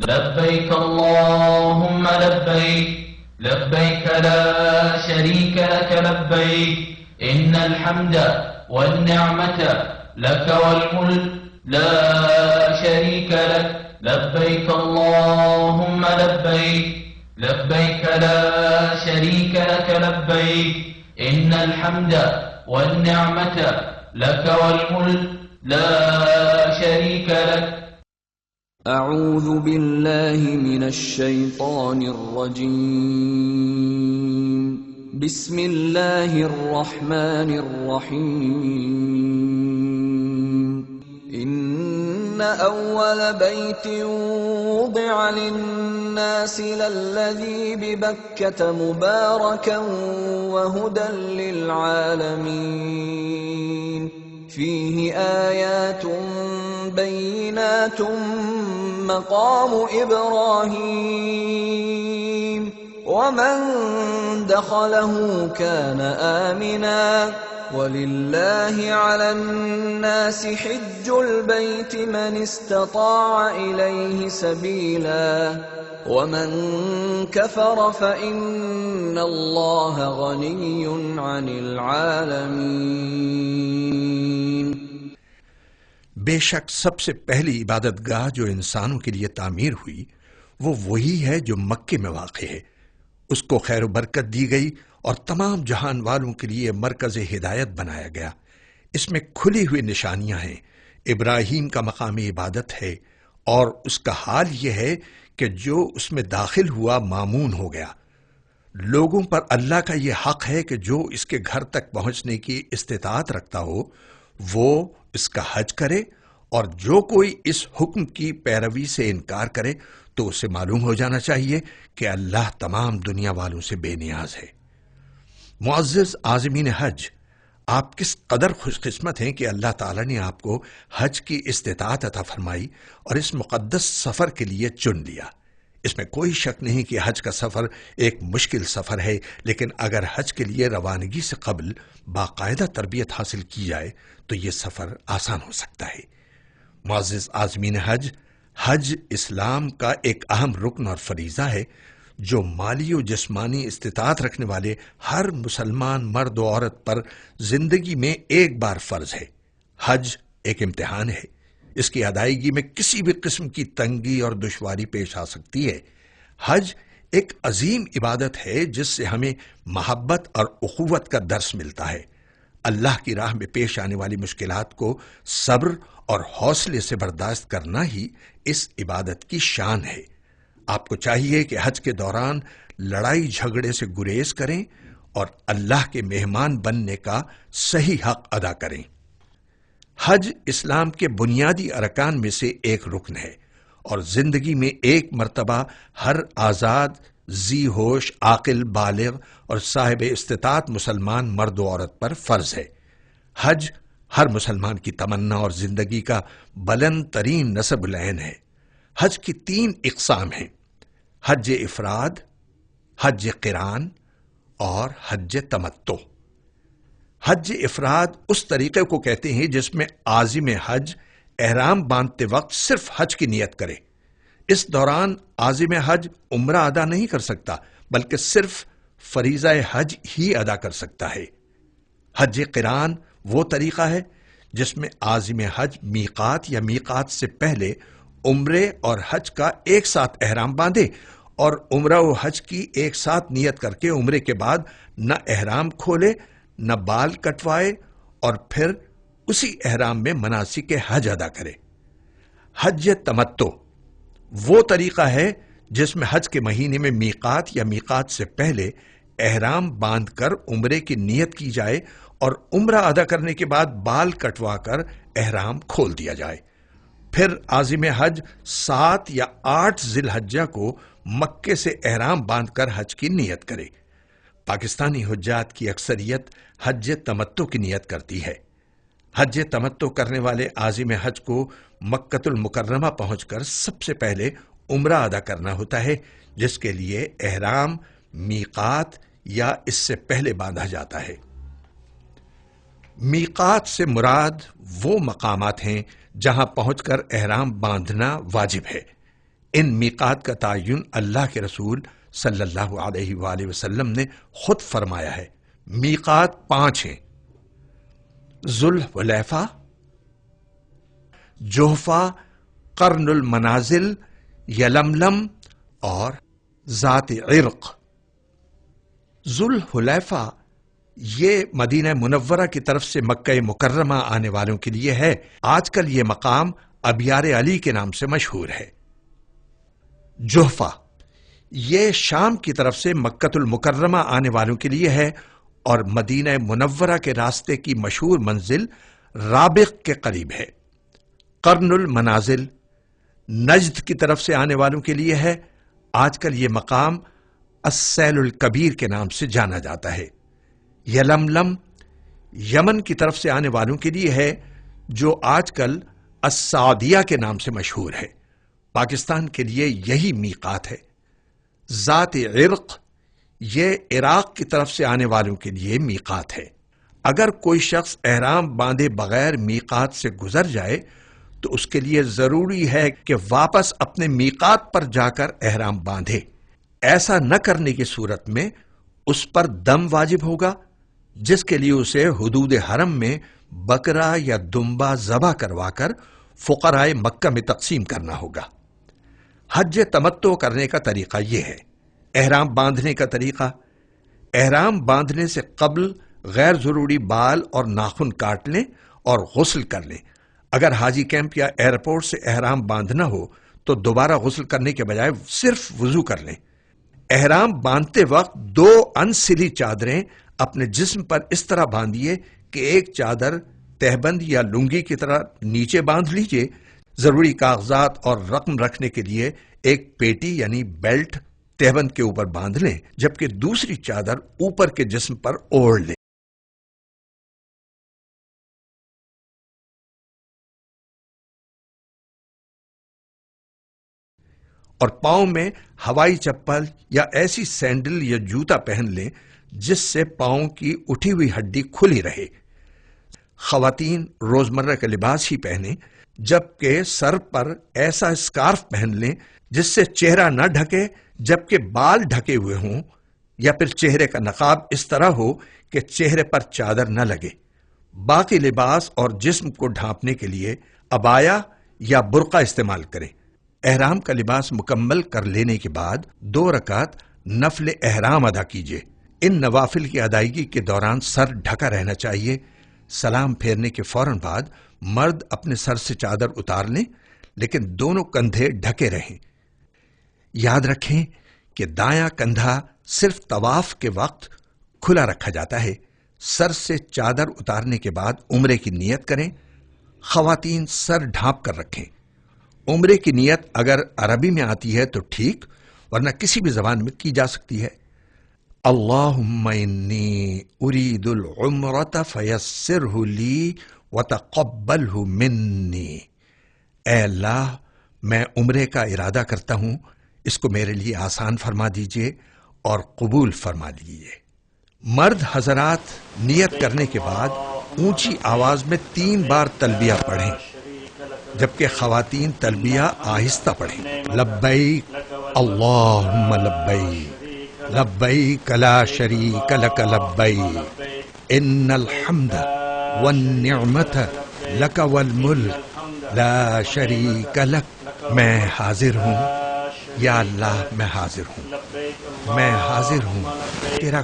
لبيك اللهم لبيك لبيك لا شريك لك لبيك إن الحمد والنعمة لك والملك لا شريك لك لبيك اللهم لبيك لبيك لا شريك لك لبيك إن الحمد والنعمة لك والملك لا شريك لك. اعوذ باللہ من الشیطان الرجیم بسم اللہ الرحمن الرحیم ان اول بیت وضع للناس للذی ببکۃ مبارکا وہدی للعالمین فیہ آیات بینات مقام ابراہیم ومن دخلہ کان آمنا وللہ علی الناس حج البیت من استطاع الیہ سبیلا ومن کفر فإن اللہ غنی عن العالمین. بے شک سب سے پہلی عبادت گاہ جو انسانوں کے لیے تعمیر ہوئی وہ وہی ہے جو مکے میں واقع ہے. اس کو خیر و برکت دی گئی اور تمام جہان والوں کے لیے مرکز ہدایت بنایا گیا. اس میں کھلی ہوئی نشانیاں ہیں. ابراہیم کا مقام عبادت ہے اور اس کا حال یہ ہے کہ جو اس میں داخل ہوا مامون ہو گیا. لوگوں پر اللہ کا یہ حق ہے کہ جو اس کے گھر تک پہنچنے کی استطاعت رکھتا ہو وہ اس کا حج کرے، اور جو کوئی اس حکم کی پیروی سے انکار کرے تو اسے معلوم ہو جانا چاہیے کہ اللہ تمام دنیا والوں سے بے نیاز ہے. معزز عازمین حج، آپ کس قدر خوش قسمت ہیں کہ اللہ تعالیٰ نے آپ کو حج کی استطاعت عطا فرمائی اور اس مقدس سفر کے لیے چن لیا. اس میں کوئی شک نہیں کہ حج کا سفر ایک مشکل سفر ہے، لیکن اگر حج کے لیے روانگی سے قبل باقاعدہ تربیت حاصل کی جائے تو یہ سفر آسان ہو سکتا ہے. معزز عازمین حج، حج اسلام کا ایک اہم رکن اور فریضہ ہے جو مالی و جسمانی استطاعت رکھنے والے ہر مسلمان مرد و عورت پر زندگی میں ایک بار فرض ہے. حج ایک امتحان ہے. اس کی ادائیگی میں کسی بھی قسم کی تنگی اور دشواری پیش آ سکتی ہے. حج ایک عظیم عبادت ہے جس سے ہمیں محبت اور اخوت کا درس ملتا ہے. اللہ کی راہ میں پیش آنے والی مشکلات کو صبر اور حوصلے سے برداشت کرنا ہی اس عبادت کی شان ہے. آپ کو چاہیے کہ حج کے دوران لڑائی جھگڑے سے گریز کریں اور اللہ کے مہمان بننے کا صحیح حق ادا کریں. حج اسلام کے بنیادی ارکان میں سے ایک رکن ہے اور زندگی میں ایک مرتبہ ہر آزاد، ذی ہوش، عاقل، بالغ اور صاحب استطاعت مسلمان مرد و عورت پر فرض ہے. حج ہر مسلمان کی تمنا اور زندگی کا بلند ترین نصب العین ہے. حج کی 3 اقسام ہیں: حج افراد، حج قران اور حج تمتع. حج افراد اس طریقے کو کہتے ہیں جس میں عازم حج احرام باندھتے وقت صرف حج کی نیت کرے. اس دوران عازم حج عمرہ ادا نہیں کر سکتا بلکہ صرف فریضہ حج ہی ادا کر سکتا ہے. حج قران وہ طریقہ ہے جس میں عازم حج میقات یا میقات سے پہلے عمرے اور حج کا ایک ساتھ احرام باندھے اور عمرہ و حج کی ایک ساتھ نیت کر کے عمرے کے بعد نہ احرام کھولے نہ بال کٹوائے اور پھر اسی احرام میں مناسک حج ادا کرے. حج تمتع وہ طریقہ ہے جس میں حج کے مہینے میں میقات یا میقات سے پہلے احرام باندھ کر عمرے کی نیت کی جائے اور عمرہ ادا کرنے کے بعد بال کٹوا کر احرام کھول دیا جائے. پھر عازم حج 7 یا 8 ذی الحجہ کو مکے سے احرام باندھ کر حج کی نیت کرے. پاکستانی حجاج کی اکثریت حج تمتع کی نیت کرتی ہے. حج تمتع کرنے والے عازم حج کو مکۃ المکرمہ پہنچ کر سب سے پہلے عمرہ ادا کرنا ہوتا ہے جس کے لیے احرام میقات یا اس سے پہلے باندھا جاتا ہے. میقات سے مراد وہ مقامات ہیں جہاں پہنچ کر احرام باندھنا واجب ہے. ان میقات کا تعین اللہ کے رسول صلی اللہ علیہ وآلہ وسلم نے خود فرمایا ہے۔ میقات 5 ہیں: ذوالحلیفہ، جحفہ، قرن المنازل، یلملم اور ذات عرق۔ ذوالحلیفہ یہ مدینہ منورہ کی طرف سے مکہ مکرمہ آنے والوں کے لیے ہے۔ آج کل یہ مقام ابیار علی کے نام سے مشہور ہے۔ جحفہ یہ شام کی طرف سے مکۃ المکرمہ آنے والوں کے لیے ہے اور مدینہ منورہ کے راستے کی مشہور منزل رابغ کے قریب ہے۔ قرن المنازل نجد کی طرف سے آنے والوں کے لیے ہے۔ آج کل یہ مقام السیل الکبیر کے نام سے جانا جاتا ہے۔ یلملم یمن کی طرف سے آنے والوں کے لیے ہے، جو آج کل السعودیہ کے نام سے مشہور ہے۔ پاکستان کے لیے یہی میقات ہے۔ ذات عرق یہ عراق کی طرف سے آنے والوں کے لیے میقات ہے۔ اگر کوئی شخص احرام باندھے بغیر میقات سے گزر جائے تو اس کے لیے ضروری ہے کہ واپس اپنے میقات پر جا کر احرام باندھے۔ ایسا نہ کرنے کی صورت میں اس پر دم واجب ہوگا، جس کے لیے اسے حدود حرم میں بکرا یا دمبا ذبح کروا کر فقراء مکہ میں تقسیم کرنا ہوگا۔ حج تمتع کرنے کا طریقہ یہ ہے۔ احرام باندھنے کا طریقہ: احرام باندھنے سے قبل غیر ضروری بال اور ناخن کاٹ لیں اور غسل کر لیں۔ اگر حاجی کیمپ یا ایئرپورٹ سے احرام باندھنا ہو تو دوبارہ غسل کرنے کے بجائے صرف وضو کر لیں۔ احرام باندھتے وقت 2 انسلی چادریں اپنے جسم پر اس طرح باندھیے کہ ایک چادر تہبند یا لنگی کی طرح نیچے باندھ لیجئے۔ ضروری کاغذات اور رقم رکھنے کے لیے ایک پیٹی یعنی بیلٹ تہبند کے اوپر باندھ لیں، جبکہ دوسری چادر اوپر کے جسم پر اوڑھ لیں۔ اور پاؤں میں ہوائی چپل یا ایسی سینڈل یا جوتا پہن لیں جس سے پاؤں کی اٹھی ہوئی ہڈی کھلی رہے۔ خواتین روزمرہ کا لباس ہی پہنیں، جبکہ سر پر ایسا اسکارف پہن لیں جس سے چہرہ نہ ڈھکے جبکہ بال ڈھکے ہوئے ہوں، یا پھر چہرے کا نقاب اس طرح ہو کہ چہرے پر چادر نہ لگے۔ باقی لباس اور جسم کو ڈھانپنے کے لیے عبایا یا برقع استعمال کریں۔ احرام کا لباس مکمل کر لینے کے بعد 2 رکعت نفل احرام ادا کیجیے۔ ان نوافل کی ادائیگی کے دوران سر ڈھکا رہنا چاہیے۔ سلام پھیرنے کے فوراً بعد مرد اپنے سر سے چادر اتار لیں، لیکن دونوں کندھے ڈھکے رہیں۔ یاد رکھیں کہ دایاں کندھا صرف طواف کے وقت کھلا رکھا جاتا ہے۔ سر سے چادر اتارنے کے بعد عمرے کی نیت کریں۔ خواتین سر ڈھانپ کر رکھیں۔ عمرے کی نیت اگر عربی میں آتی ہے تو ٹھیک، ورنہ کسی بھی زبان میں کی جا سکتی ہے۔ اللہم انی ارید العمرۃ فیسرہ لی وتقبلہ منی۔ اے اللہ، میں عمرے کا ارادہ کرتا ہوں، اس کو میرے لیے آسان فرما دیجئے اور قبول فرما لیجئے۔ مرد حضرات نیت کرنے کے بعد اونچی آواز میں 3 بار تلبیہ پڑھیں، جبکہ خواتین تلبیہ آہستہ پڑھیں۔ لبیک اللہم لبیک لبیک لا شریک لک لبیک ان الحمد والنعمت لک والملک لا شریک لک۔ میں حاضر ہوں یا اللہ، میں حاضر ہوں، میں حاضر ہوں، تیرا